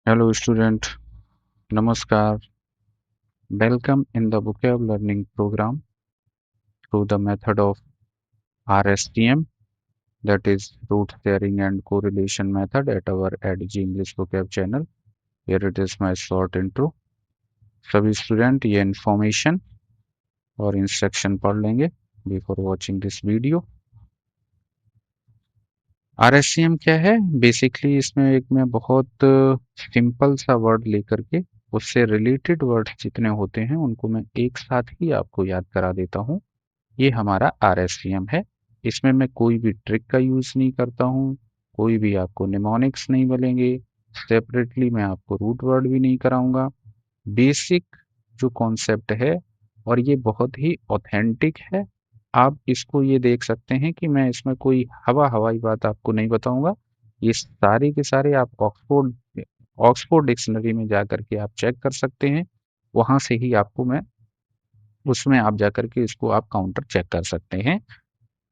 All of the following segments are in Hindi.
Hello student, Namaskar. Welcome in the vocab learning program through the method of RSTM, that is root sharing and correlation method at our ADG English vocab channel. Here it is my short intro. सभी स्टूडेंट ये इन्फॉर्मेशन और इंस्ट्रक्शन पढ़ लेंगे बिफोर वॉचिंग दिस वीडियो। आरएससीएम क्या है? बेसिकली इसमें एक मैं बहुत सिंपल सा वर्ड लेकर के उससे रिलेटेड वर्ड्स जितने होते हैं उनको मैं एक साथ ही आपको याद करा देता हूँ। ये हमारा आरएसटीएम है। इसमें मैं कोई भी ट्रिक का यूज नहीं करता हूँ, कोई भी आपको निमोनिक्स नहीं मिलेंगे, सेपरेटली मैं आपको रूट वर्ड भी नहीं कराऊंगा। बेसिक जो कॉन्सेप्ट है और ये बहुत ही ऑथेंटिक है। आप इसको ये देख सकते हैं कि मैं इसमें कोई हवाई बात आपको नहीं बताऊंगा। ये सारे के सारे आप ऑक्सफोर्ड ऑक्सफोर्ड डिक्शनरी में जा करके आप चेक कर सकते हैं। वहां से ही आपको मैं उसमें आप जाकर के इसको आप काउंटर चेक कर सकते हैं।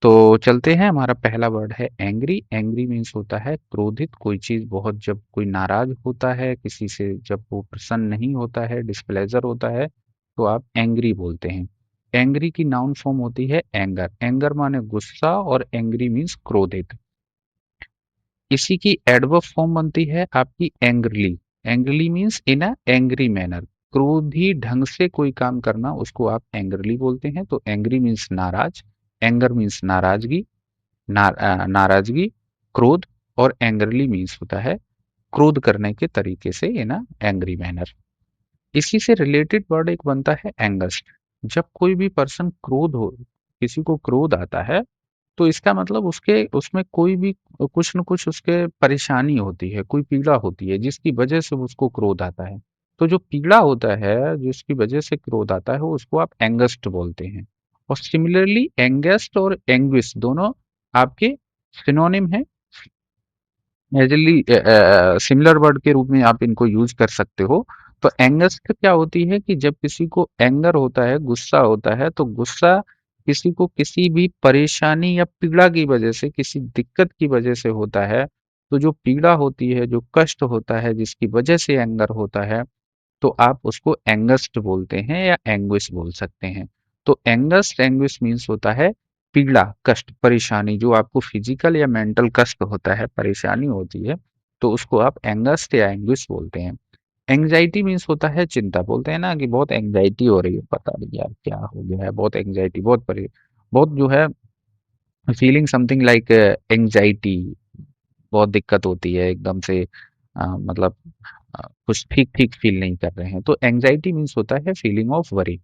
तो चलते हैं। हमारा पहला वर्ड है एंग्री। एंग्री मीन्स होता है क्रोधित। कोई चीज बहुत, जब कोई नाराज होता है किसी से, जब वो प्रसन्न नहीं होता है, डिस्प्लेजर होता है, तो आप एंग्री बोलते हैं। एंग्री की नाउन फॉर्म होती है एंगर। एंगर माने गुस्सा और एंग्री मीन्स क्रोधित। इसी की एडवर्ब फॉर्म बनती है आपकी angrily. Angrily means in a angry manner. क्रोधी ढंग से कोई काम करना उसको आप एंग्रली बोलते हैं। तो एंग्री मीन्स नाराज, एंगर मीन्स नाराजगी, नाराजगी, क्रोध, और एंग्रली मीन्स होता है क्रोध करने के तरीके से इन अ एंग्री मैनर। इसी से रिलेटेड वर्ड एक बनता है एंगस्ट। जब कोई भी पर्सन क्रोध हो, किसी को क्रोध आता है, तो इसका मतलब उसके उसमें कोई भी कुछ न कुछ उसके परेशानी होती है, कोई पीड़ा होती है जिसकी वजह से उसको क्रोध आता है। तो जो पीड़ा होता है जिसकी वजह से क्रोध आता है वो उसको आप एंगस्ट बोलते हैं। और सिमिलरली एंगेस्ट और एंग्विश दोनों आपके सिनोनिम है। मेजरली सिमिलर वर्ड के रूप में आप इनको यूज कर सकते हो। तो एंगस्ट क्या होती है कि जब किसी को एंगर होता है, गुस्सा होता है, तो गुस्सा किसी को किसी भी परेशानी या पीड़ा की वजह से, किसी दिक्कत की वजह से होता है। तो जो पीड़ा होती है, जो कष्ट होता है, जिसकी वजह से एंगर होता है, तो आप उसको एंगस्ट बोलते हैं या एंग्विश बोल सकते हैं। तो एंगस्ट एंग्विश मीन्स होता है पीड़ा, कष्ट, परेशानी। जो आपको फिजिकल या मेंटल कष्ट होता है, परेशानी होती है, तो उसको आप एंगस्ट या एंग्विश बोलते हैं। एंग्जाइटी मीन्स होता है चिंता। बोलते हैं ना कि बहुत एंग्जाइटी हो रही है, पता नहीं यार क्या हो गया है, बहुत एंग्जाइटी, बहुत जो है फीलिंग समथिंग लाइक एंग्जाइटी। बहुत दिक्कत होती है एकदम से, मतलब कुछ ठीक ठीक फील नहीं कर रहे हैं। तो एंग्जाइटी मीन्स होता है फीलिंग ऑफ वरी।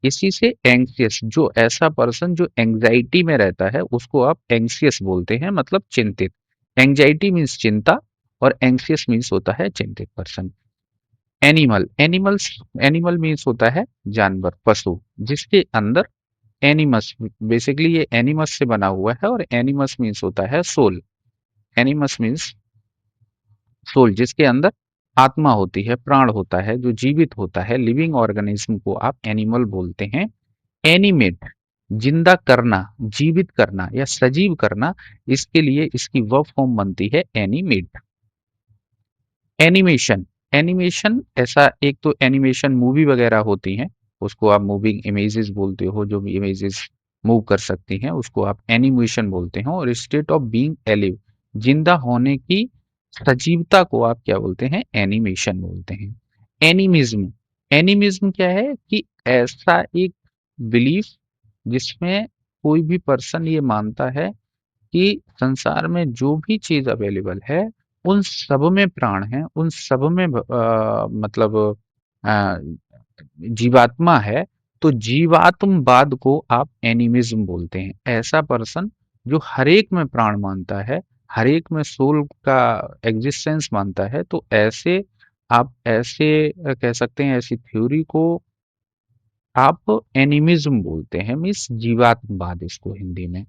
इसी से एंग्सियस, जो ऐसा पर्सन जो एंग्जाइटी में रहता है उसको आप एंग्सियस बोलते हैं, मतलब चिंतित। एंग्जाइटी मीन्स चिंता और एंग्सियस मीन्स होता है चिंतित पर्सन। एनिमल मीन्स होता है जानवर, पशु, जिसके अंदर एनिमस, बेसिकली ये एनिमस से बना हुआ है, और एनिमस मीन्स होता है सोल। एनिमस मीन्स सोल, जिसके अंदर आत्मा होती है, प्राण होता है, जो जीवित होता है। लिविंग ऑर्गेनिज्म को आप एनिमल बोलते हैं। एनिमेट, जिंदा करना, जीवित करना या सजीव करना, इसके लिए इसकी वर्ब फॉर्म बनती है एनिमेट। एनिमेशन, एनिमेशन ऐसा एक तो एनिमेशन मूवी वगैरह होती हैं, उसको आप मूविंग इमेजेस बोलते हो। जो भी इमेजेस मूव कर सकती हैं उसको आप एनिमेशन बोलते हो। और स्टेट ऑफ बीइंग एलिव, जिंदा होने की सजीवता को आप क्या बोलते हैं? एनिमेशन बोलते हैं। एनिमिज्म, एनिमिज्म क्या है कि ऐसा एक बिलीफ जिसमें कोई भी पर्सन ये मानता है कि संसार में जो भी चीज अवेलेबल है उन सब में प्राण है, उन सब में मतलब अ, जीवात्मा है। तो जीवात्मवाद को आप एनिमिज्म बोलते हैं। ऐसा पर्सन जो हर एक में प्राण मानता है, हर एक में सोल का एग्जिस्टेंस मानता है, तो ऐसे आप ऐसे कह सकते हैं, ऐसी थ्योरी को आप एनिमिज्म बोलते हैं, मीन्स जीवात्मवाद इसको हिंदी में।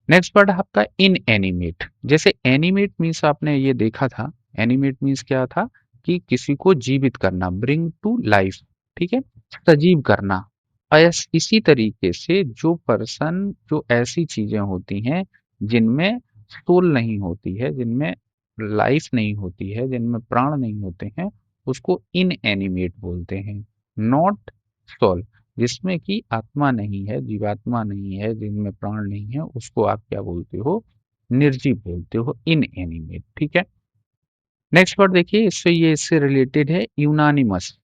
नेक्स्ट वर्ड आपका इन एनिमेट। जैसे एनिमेट मीन्स आपने ये देखा था, एनिमेट मीन्स क्या था कि किसी को जीवित करना, ब्रिंग टू लाइफ, ठीक है, सजीव करना। इसी तरीके से जो पर्सन, जो ऐसी चीजें होती हैं जिनमें सोल नहीं होती है, जिनमें लाइफ नहीं होती है, जिनमें प्राण नहीं होते हैं, उसको इनएनिमेट बोलते हैं। नॉट सोल, जिसमें कि आत्मा नहीं है, जीवात्मा नहीं है, जिनमें प्राण नहीं है, उसको आप क्या बोलते हो? निर्जीव बोलते हो, इनएनिमेट। ठीक है। नेक्स्ट वर्ड देखिए, इससे रिलेटेड है यूनानिमस।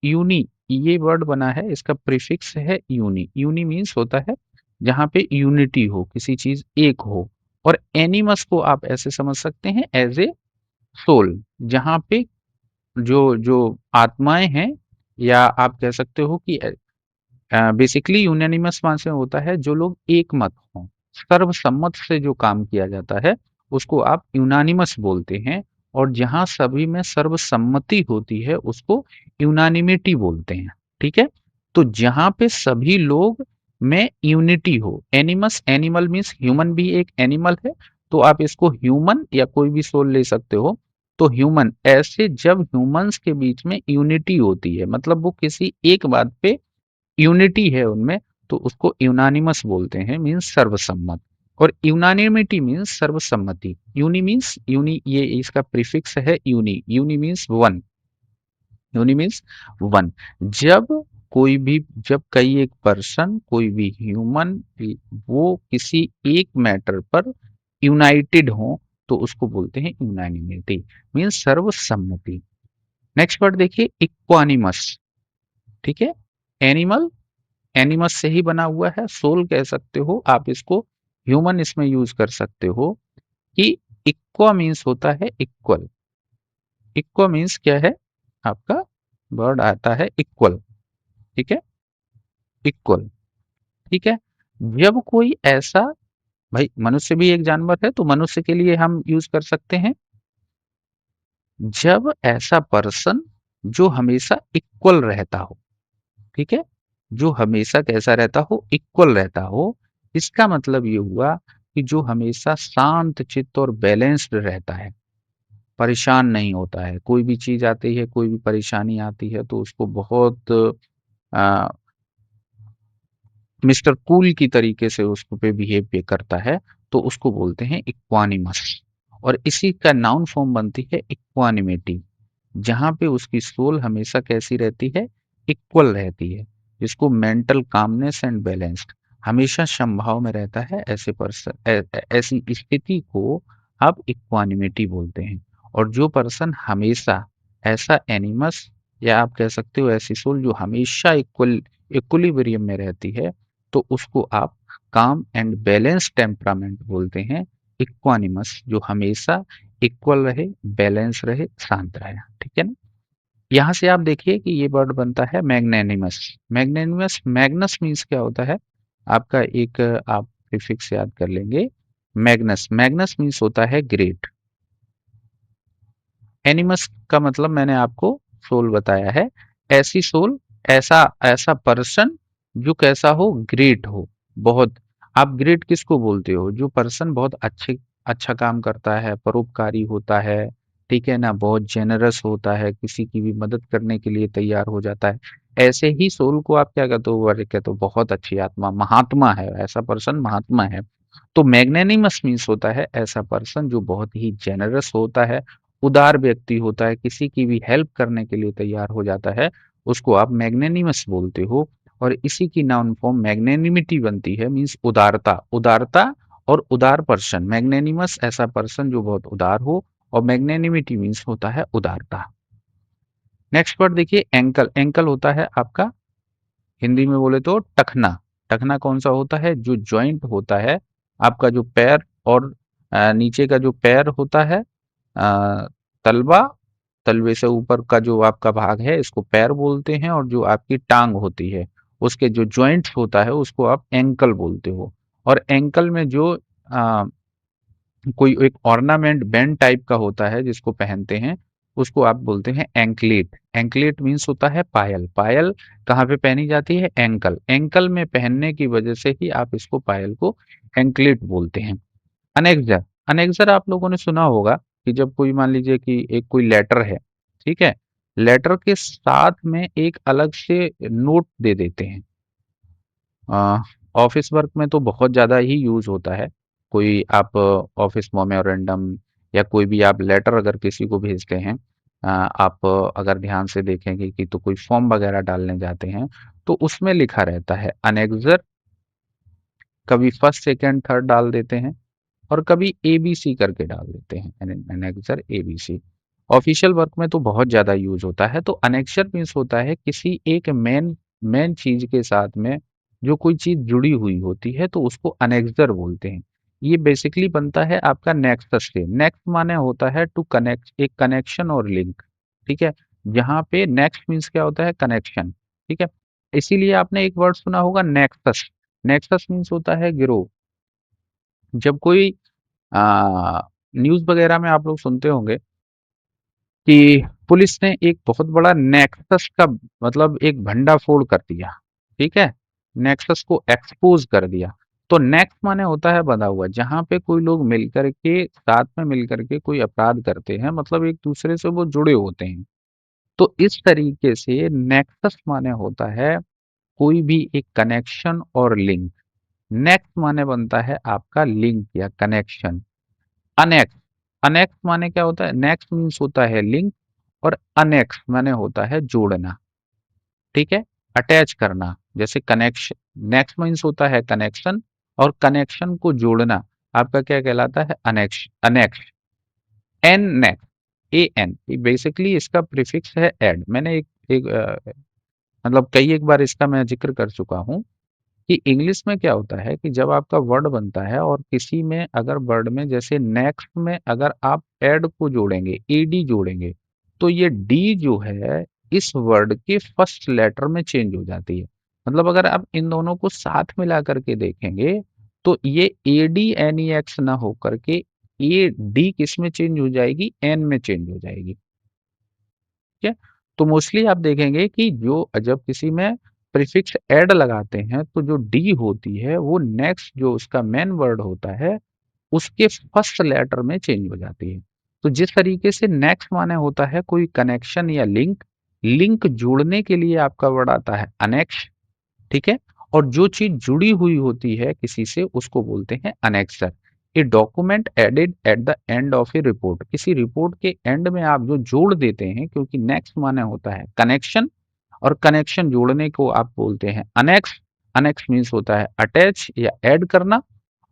यूनी, ये वर्ड बना है, इसका प्रीफिक्स है यूनी। यूनी मीन्स होता है जहां पे यूनिटी हो, किसी चीज एक हो। और एनिमस को आप ऐसे समझ सकते हैं एज ए सोल, जहां पे जो जो आत्माएं हैं, या आप कह सकते हो कि बेसिकली यूनानिमस वहां से होता है जो लोग एक मत हों, सर्वसम्मत से जो काम किया जाता है उसको आप यूनानिमस बोलते हैं। और जहां सभी में सर्वसम्मति होती है उसको यूनानिमिटी बोलते हैं। ठीक है। तो जहां पे सभी लोग में यूनिटी हो, एनिमस, एनिमल मीन्स ह्यूमन भी एक एनिमल है, तो आप इसको ह्यूमन या कोई भी सोल ले सकते हो। तो ह्यूमन, ऐसे जब ह्यूमंस के बीच में यूनिटी होती है, मतलब वो किसी एक बात पे यूनिटी है उनमें, तो उसको यूनानिमस बोलते हैं, मीन्स सर्वसम्मत। और यूनानिमिटी मीन्स सर्वसम्मति। यूनि मीन्स यूनि, ये इसका प्रीफिक्स है uni. Uni means one. Uni means one. जब कोई भी, जब कई एक पर्सन, कोई भी ह्यूमन, वो किसी एक मैटर पर यूनाइटेड हो, तो उसको बोलते हैं यूनानिमिटी, मीन्स सर्वसम्मति। नेक्स्ट वर्ड देखिए, इक्वानिमस। ठीक है। एनिमल, एनिमस से ही बना हुआ है, सोल कह सकते हो आप इसको, ह्यूमन इसमें यूज कर सकते हो। कि इक्वा मीन्स होता है इक्वल। इक्वा मीन्स क्या है? आपका वर्ड आता है इक्वल। ठीक है। इक्वल। ठीक है। जब कोई ऐसा, भाई मनुष्य भी एक जानवर है, तो मनुष्य के लिए हम यूज कर सकते हैं, जब ऐसा पर्सन जो हमेशा इक्वल रहता हो। ठीक है। जो हमेशा कैसा रहता हो? इक्वल रहता हो। इसका मतलब ये हुआ कि जो हमेशा शांत चित्त और बैलेंस्ड रहता है, परेशान नहीं होता है। कोई भी चीज आती है, कोई भी परेशानी आती है, तो उसको बहुत आ, मिस्टर कूल की तरीके से उस पे बिहेव भी करता है, तो उसको बोलते हैं इक्वानिमस। और इसी का नाउन फॉर्म बनती है इक्वानिमिटी, जहां पे उसकी सोल हमेशा कैसी रहती है? इक्वल रहती है, जिसको मेंटल कामनेस एंड बैलेंस्ड, हमेशा समभाव में रहता है, ऐसे पर्सन, ऐसी स्थिति को आप इक्वानिमिटी बोलते हैं। और जो पर्सन हमेशा ऐसा एनिमस, या आप कह सकते हो ऐसी सोल जो हमेशा इक्विलिब्रियम में रहती है, तो उसको आप काम एंड बैलेंस टेम्परामेंट बोलते हैं। इक्वानिमस, जो हमेशा इक्वल रहे, बैलेंस रहे, शांत रहे। ठीक है ना। यहाँ से आप देखिए कि ये वर्ड बनता है मैग्नेनिमस। मैग्नेनिमस, मैग्नस मीन्स क्या होता है आपका? एक आप प्रीफिक्स याद कर लेंगे, मैग्नस। मैग्नस मीन्स होता है ग्रेट। एनिमस का मतलब मैंने आपको सोल बताया है। ऐसी सोल, ऐसा ऐसा पर्सन जो कैसा हो? ग्रेट हो, बहुत। आप ग्रेट किसको बोलते हो? जो पर्सन बहुत अच्छे, अच्छा काम करता है, परोपकारी होता है, ठीक है ना, बहुत जेनरस होता है, किसी की भी मदद करने के लिए तैयार हो जाता है, ऐसे ही सोल को आप क्या कहते हो? वर्ड कहते हो बहुत अच्छी आत्मा, महात्मा है, ऐसा पर्सन महात्मा है। तो मैग्नेनिमस मीन्स होता है ऐसा पर्सन जो बहुत ही जेनरस होता है, उदार व्यक्ति होता है, किसी की भी हेल्प करने के लिए तैयार हो जाता है, उसको आप मैग्नेनिमस बोलते हो। और इसी की नाउन फॉर्म मैग्नेनिमिटी बनती है, मीन्स उदारता। उदारता और उदार पर्सन, मैग्नेनिमस ऐसा पर्सन जो बहुत उदार हो, और मैग्नेनिमिटी मीन्स होता है उदारता। नेक्स्ट वर्ड देखिए, एंकल। एंकल होता है आपका, हिंदी में बोले तो टखना। टखना कौन सा होता है? जो जॉइंट होता है आपका, जो पैर और नीचे का जो पैर होता है, अ, तलवा, तलवे से ऊपर का जो आपका भाग है, इसको पैर बोलते हैं। और जो आपकी टांग होती है, उसके जो जॉइंट्स होता है, उसको आप एंकल बोलते हो। और एंकल में जो कोई एक ऑर्नामेंट बैंड टाइप का होता है जिसको पहनते हैं, उसको आप बोलते हैं एंकलेट। एंकलेट मीन्स होता है पायल। पायल कहाँ पे पहनी जाती है? एंकल। एंकल में पहनने की वजह से ही आप इसको, पायल को एंकलेट बोलते हैं। अनेक्जर। अनेक्जर आप लोगों ने सुना होगा कि जब कोई, मान लीजिए कि एक कोई लेटर है, ठीक है, लेटर के साथ में एक अलग से नोट दे देते हैं। ऑफिस वर्क में तो बहुत ज़्यादा ही यूज़ होता है। कोई आप ऑफिस मेमोरेंडम या कोई भी आप लेटर अगर किसी को भेजते हैं, आप अगर ध्यान से देखेंगे कि तो कोई फॉर्म वगैरह डालने जाते हैं, तो उसमें लिखा रहता है अनेक्सर, कभी फर्स्ट सेकंड थर्ड डाल देते हैं और कभी एबीसी करके डाल देते हैं, अनेक्सर एबीसी। ऑफिशियल वर्क में तो बहुत ज्यादा यूज होता है। तो अनेक्सर मीन्स होता है किसी एक मेन मेन चीज के साथ में जो कोई चीज जुड़ी हुई होती है तो उसको अनेक्सर बोलते हैं। ये बेसिकली बनता है आपका नेक्सस से। नेक्स्ट माने होता है टू कनेक्ट, एक कनेक्शन और लिंक। ठीक है, यहाँ पे नेक्स्ट मीन्स क्या होता है, कनेक्शन। ठीक है, इसीलिए आपने एक वर्ड सुना होगा नेक्सस। नेक्सस मीन्स होता है गिरोह। जब कोई न्यूज़ वगैरह में आप लोग सुनते होंगे कि पुलिस ने एक बहुत बड़ा नेक्सस का मतलब एक भंडाफोड़ कर दिया। ठीक है, नेक्सस को एक्सपोज कर दिया। तो नेक्स्ट माने होता है बंधा हुआ, जहां पे कोई लोग मिलकर के साथ में मिलकर के कोई अपराध करते हैं, मतलब एक दूसरे से वो जुड़े होते हैं। तो इस तरीके से नेक्सस माने होता है कोई भी एक कनेक्शन और लिंक। नेक्स्ट माने बनता है आपका लिंक या कनेक्शन। अनेक्स, अनेक्स माने क्या होता है, नेक्स्ट मीन्स होता है लिंक और अनेक्स माने होता है जोड़ना। ठीक है, अटैच करना। जैसे कनेक्शन, नेक्स्ट मीन्स होता है कनेक्शन और कनेक्शन को जोड़ना आपका क्या कहलाता है, annex. Annex, N next, A N, basically इसका प्रीफिक्स है एड। मैंने एक मतलब कई एक बार इसका मैं जिक्र कर चुका हूँ कि इंग्लिश में क्या होता है कि जब आपका वर्ड बनता है और किसी में अगर वर्ड में जैसे नेक्स्ट में अगर आप एड को जोड़ेंगे, एडी जोड़ेंगे, तो ये डी जो है इस वर्ड के फर्स्ट लेटर में चेंज हो जाती है। मतलब अगर आप इन दोनों को साथ मिला करके देखेंगे तो ये A D N E X ना हो करके ए डी किस में चेंज हो जाएगी, एन में चेंज हो जाएगी। ठीक है, तो मोस्टली आप देखेंगे कि जो जब किसी में प्रीफिक्स एड लगाते हैं तो जो डी होती है वो नेक्स्ट जो उसका मेन वर्ड होता है उसके फर्स्ट लेटर में चेंज हो जाती है। तो जिस तरीके से नेक्स्ट माने होता है कोई कनेक्शन या लिंक, लिंक जोड़ने के लिए आपका वर्ड आता है अनेक्स। ठीक है, और जो चीज जुड़ी हुई होती है किसी से उसको बोलते हैं annexure. A document added at the end of a report, किसी रिपोर्ट के एंड में आप जो जोड़ देते हैं, क्योंकि नेक्स्ट माने होता है कनेक्शन और कनेक्शन जोड़ने को आप बोलते हैं अनेक्स। अनेक्स मीन्स होता है अटैच या ऐड करना।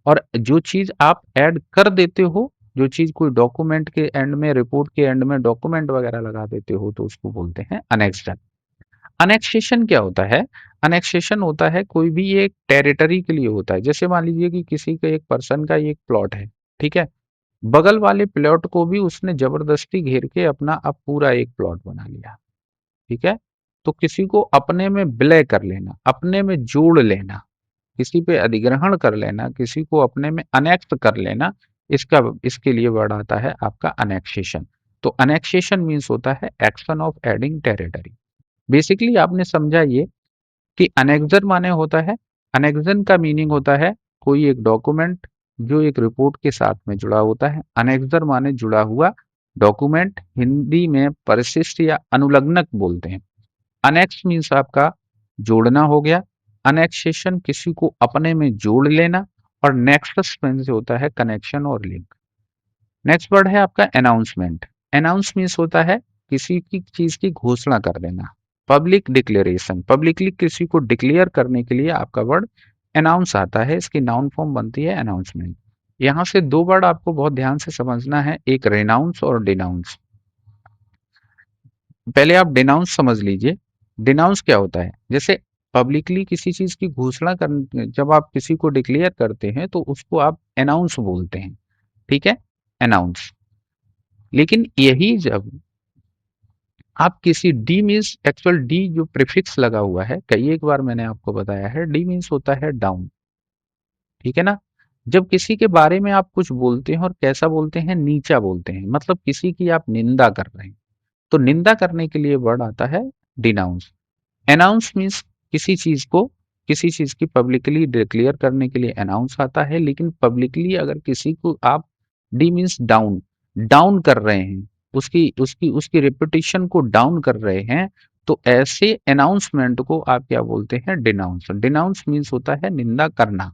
और जो चीज आप ऐड कर देते हो, जो चीज कोई डॉक्यूमेंट के एंड में, रिपोर्ट के एंड में डॉक्यूमेंट वगैरह लगा देते हो तो उसको बोलते हैं अनेक्स्ड। अनेक्सेशन क्या होता है, अनेक्सेशन होता है कोई भी एक टेरिटरी के लिए होता है। जैसे मान लीजिए कि किसी का एक पर्सन का एक प्लॉट है। ठीक है, बगल वाले प्लॉट को भी उसने जबरदस्ती घेर के अपना अब पूरा एक प्लॉट बना लिया। ठीक है, तो किसी को अपने में विलय कर लेना, अपने में जोड़ लेना, किसी पे अधिग्रहण कर लेना, किसी को अपने में अनेक्स कर लेना, इसका इसके लिए वर्ड आता है आपका अनेक्सेशन। तो अनेक्सेशन मीन्स होता है action of adding territory. Basically आपने समझा ये कि अनेक्जर माने होता है, अनेक्जन का मीनिंग होता है कोई एक डॉक्यूमेंट जो एक रिपोर्ट के साथ में जुड़ा होता है। अनेक्जर माने जुड़ा हुआ डॉक्यूमेंट, हिंदी में परिशिष्ट या अनुलग्नक बोलते हैं। अनेक्स मीन्स आपका जोड़ना हो गया। अनेक्सेशन किसी को अपने में जोड़ लेना। और नेक्सस मीन्स होता है कनेक्शन और लिंक। नेक्स्ट वर्ड है आपका अनाउंसमेंट। अनाउंस मीन्स होता है किसी की चीज की घोषणा कर देना। पब्लिक डिक्लेरेशन, पब्लिकली किसी को डिक्लेयर करने के लिए आपका वर्ड अनाउंस आता है, इसकी नाउन फॉर्म बनती है अनाउंसमेंट। यहाँ से दो वर्ड आपको बहुत ध्यान से समझना है, एक रेनाउंस और डिनाउंस। पहले आप डिनाउंस समझ लीजिए। डिनाउंस क्या होता है, जैसे पब्लिकली किसी चीज की घोषणा कर, जब आप किसी को डिक्लेयर करते हैं तो उसको आप अनाउंस बोलते हैं। ठीक है, अनाउंस। लेकिन यही जब आप किसी डी मीन्स, एक्चुअल डी जो प्रीफिक्स लगा हुआ है, कई एक बार मैंने आपको बताया है, डी मीन्स होता है डाउन। ठीक है ना, जब किसी के बारे में आप कुछ बोलते हैं और कैसा बोलते हैं, नीचा बोलते हैं, मतलब किसी की आप निंदा कर रहे हैं, तो निंदा करने के लिए वर्ड आता है डिनाउंस। अनाउंस मीन्स किसी चीज को, किसी चीज की पब्लिकली डिक्लेयर करने के लिए अनाउंस आता है। लेकिन पब्लिकली अगर किसी को आप, डी मीन्स डाउन, डाउन कर रहे हैं, उसकी उसकी उसकी रेपुटेशन को डाउन कर रहे हैं, तो ऐसे अनाउंसमेंट को आप क्या बोलते हैं, डिनाउंस। डिनाउंस मीन्स होता है निंदा करना।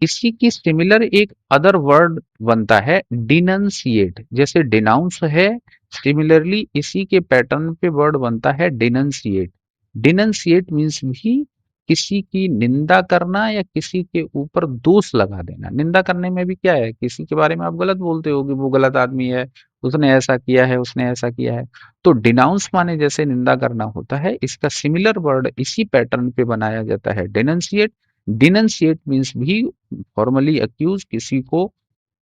इसी की सिमिलर एक अदर वर्ड बनता है डिनंसिएट। जैसे डिनाउंस है, सिमिलरली इसी के पैटर्न पे वर्ड बनता है डिनंसिएट। डिनंसिएट मीन्स भी किसी की निंदा करना या किसी के ऊपर दोष लगा देना। निंदा करने में भी क्या है, किसी के बारे में आप गलत बोलते हो कि वो गलत आदमी है, उसने ऐसा किया है, उसने ऐसा किया है। तो डिनाउंस माने जैसे निंदा करना होता है, इसका सिमिलर वर्ड इसी पैटर्न पे बनाया जाता है डिनंसिएट। डिनंसिएट मीन्स भी फॉर्मली अक्यूज, किसी को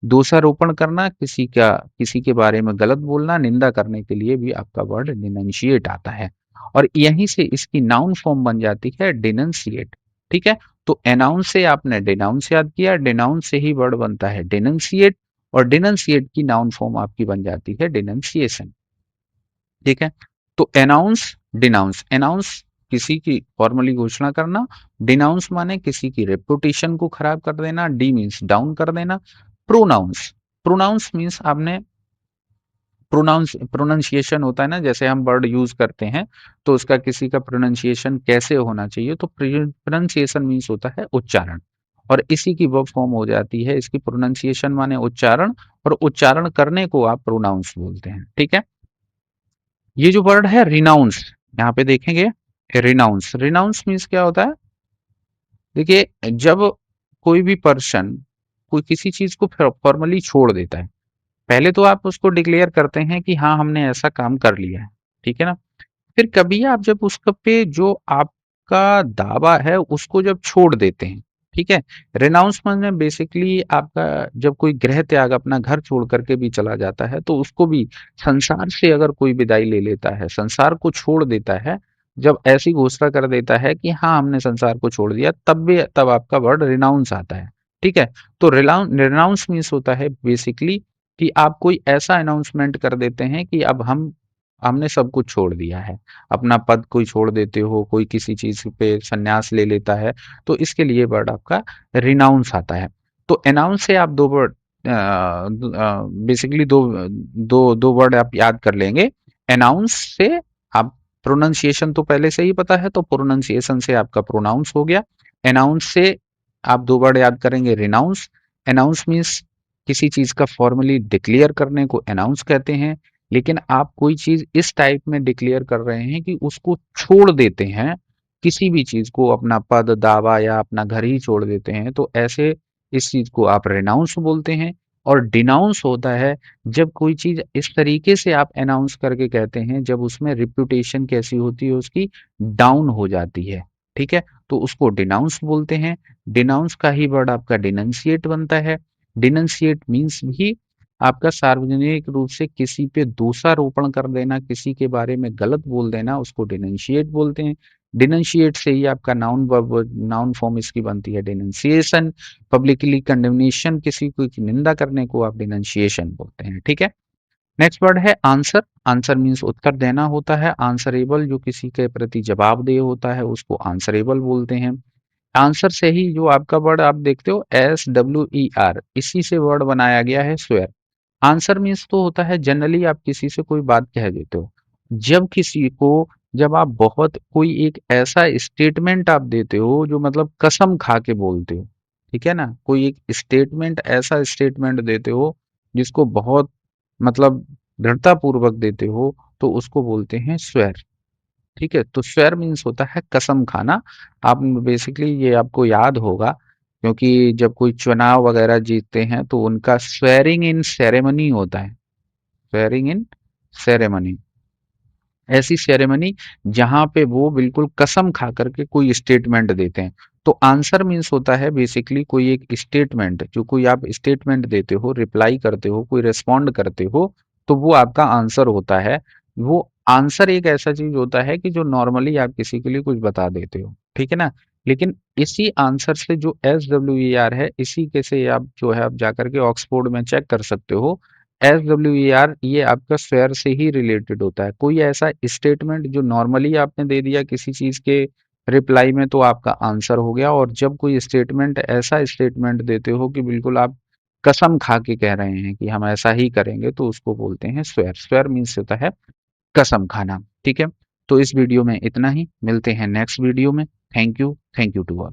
दोषारोपण करना, किसी के बारे में गलत बोलना, निंदा करने के लिए भी आपका वर्ड डिनंशिएट आता है। और यहीं से इसकी नाउन फॉर्म बन जाती है डिनंशिएट। ठीक है, तो एनाउंस से आपने डिनाउंस याद किया, डिनाउंस से ही वर्ड बनता है डिनंशिएट, और डिनंशिएट की नाउन फॉर्म आपकी बन जाती है डिनंशिएशन। ठीक है, तो एनाउंस, डिनाउंस। एनाउंस किसी की फॉर्मली घोषणा करना, डिनाउंस माने किसी की रेपुटेशन को खराब कर देना, डी मीन्स डाउन कर देना। प्रोनाउंस, प्रोनाउंस मीन्स आपने प्रोनाउंसिएशन होता है ना, जैसे हम वर्ड यूज करते हैं तो उसका किसी का प्रोनाउंसिएशन कैसे होना चाहिए, तो प्रोनाउंसिएशन मीन्स होता है उच्चारण, और इसी की वर्ब फॉर्म हो जाती है इसकी प्रोनाउंसिएशन माने उच्चारण, और उच्चारण करने को आप प्रोनाउंस बोलते हैं। ठीक है, ये जो वर्ड है रिनाउंस, यहाँ पे देखेंगे रिनाउंस। रिनाउंस मीन्स क्या होता है, देखिए जब कोई भी पर्सन कोई किसी चीज को फॉर्मली छोड़ देता है, पहले तो आप उसको डिक्लेयर करते हैं कि हाँ हमने ऐसा काम कर लिया है, ठीक है ना। फिर कभी आप जब उसका पे जो आपका दावा है उसको जब छोड़ देते हैं, ठीक है। रेनाउंसमेंट में बेसिकली आपका जब कोई गृह त्याग अपना घर छोड़ करके भी चला जाता है तो उसको भी संसार से अगर कोई विदाई ले लेता है, संसार को छोड़ देता है, जब ऐसी घोषणा कर देता है कि हाँ हमने संसार को छोड़ दिया, तब आपका वर्ड रिनाउंस आता है। ठीक है, तो रिनाउंस मीन्स होता है बेसिकली कि आप कोई ऐसा अनाउंसमेंट कर देते हैं कि अब हमने सब कुछ छोड़ दिया है, अपना पद कोई छोड़ देते हो, कोई किसी चीज पे संन्यास ले लेता है, तो इसके लिए वर्ड आपका रिनाउंस आता है। तो अनाउंस से आप दो वर्ड बेसिकली दो दो दो वर्ड आप याद कर लेंगे। अनाउंस से आप प्रोनाउंसिएशन तो पहले से ही पता है, तो प्रोनाउंसिएशन से आपका प्रोनाउंस हो गया। अनाउंस से आप दो वर्ड याद करेंगे, रिनाउंस। अनाउंस मीन्स किसी चीज का फॉर्मली डिक्लेयर करने को अनाउंस कहते हैं, लेकिन आप कोई चीज इस टाइप में डिक्लेयर कर रहे हैं कि उसको छोड़ देते हैं, किसी भी चीज को, अपना पद दावा या अपना घर ही छोड़ देते हैं, तो ऐसे इस चीज को आप रेनाउंस बोलते हैं। और डिनाउंस होता है जब कोई चीज इस तरीके से आप अनाउंस करके कहते हैं जब उसमें रिप्यूटेशन कैसी होती है, उसकी डाउन हो जाती है। ठीक है, तो उसको डिनाउंस बोलते हैं। डिनाउंस का ही वर्ड आपका डिनंसिएट बनता है। डिनंसिएट मीन्स भी आपका सार्वजनिक रूप से किसी पे दोषारोपण कर देना, किसी के बारे में गलत बोल देना, उसको डिनंशिएट बोलते हैं। डिनंशिएट से ही आपका नाउन फॉर्म इसकी बनती है डिनंसिएशन। पब्लिकली कंडेमनेशन, किसी की निंदा करने को आप डिनंशिएशन बोलते हैं। ठीक है, नेक्स्ट वर्ड है आंसर। आंसर मीन्स उत्तर देना होता है। आंसरेबल, जो किसी के प्रति जवाबदेह होता है उसको आंसरेबल बोलते हैं। आंसर से ही जो आपका वर्ड आप देखते हो SWER, इसी से वर्ड बनाया गया है स्वेयर। आंसर मीन्स तो होता है जनरली आप किसी से कोई बात कह देते हो, जब किसी को, जब आप बहुत कोई एक ऐसा स्टेटमेंट आप देते हो जो मतलब कसम खा के बोलते हो, ठीक है ना, कोई एक स्टेटमेंट, ऐसा स्टेटमेंट देते हो जिसको बहुत मतलब दृढ़ता पूर्वक देते हो, तो उसको बोलते हैं स्वेर। ठीक है, तो स्वेर मीन्स होता है कसम खाना। आप बेसिकली ये आपको याद होगा, क्योंकि जब कोई चुनाव वगैरह जीतते हैं तो उनका स्वेरिंग इन सेरेमनी होता है। स्वेरिंग इन सेरेमनी, ऐसी सेरेमनी जहां पे वो बिल्कुल कसम खा करके कोई स्टेटमेंट देते हैं। तो आंसर मीन्स होता है बेसिकली कोई एक स्टेटमेंट, जो कोई आप स्टेटमेंट देते हो, रिप्लाई करते हो, कोई रिस्पॉन्ड करते हो, तो वो आपका आंसर होता है। वो आंसर एक ऐसा चीज होता है कि जो नॉर्मली आप किसी के लिए कुछ बता देते हो, ठीक है ना। लेकिन इसी आंसर से जो SWER है, इसी के से आप जो है आप जाकर के ऑक्सफोर्ड में चेक कर सकते हो। SWER ये आपका स्वेयर से ही रिलेटेड होता है। कोई ऐसा स्टेटमेंट जो नॉर्मली आपने दे दिया किसी चीज के रिप्लाई में, तो आपका आंसर हो गया। और जब कोई स्टेटमेंट, ऐसा स्टेटमेंट देते हो कि बिल्कुल आप कसम खा के कह रहे हैं कि हम ऐसा ही करेंगे, तो उसको बोलते हैं स्वेयर। स्वेयर मीन्स होता है कसम खाना। ठीक है, तो इस वीडियो में इतना ही, मिलते हैं नेक्स्ट वीडियो में। Thank you to all.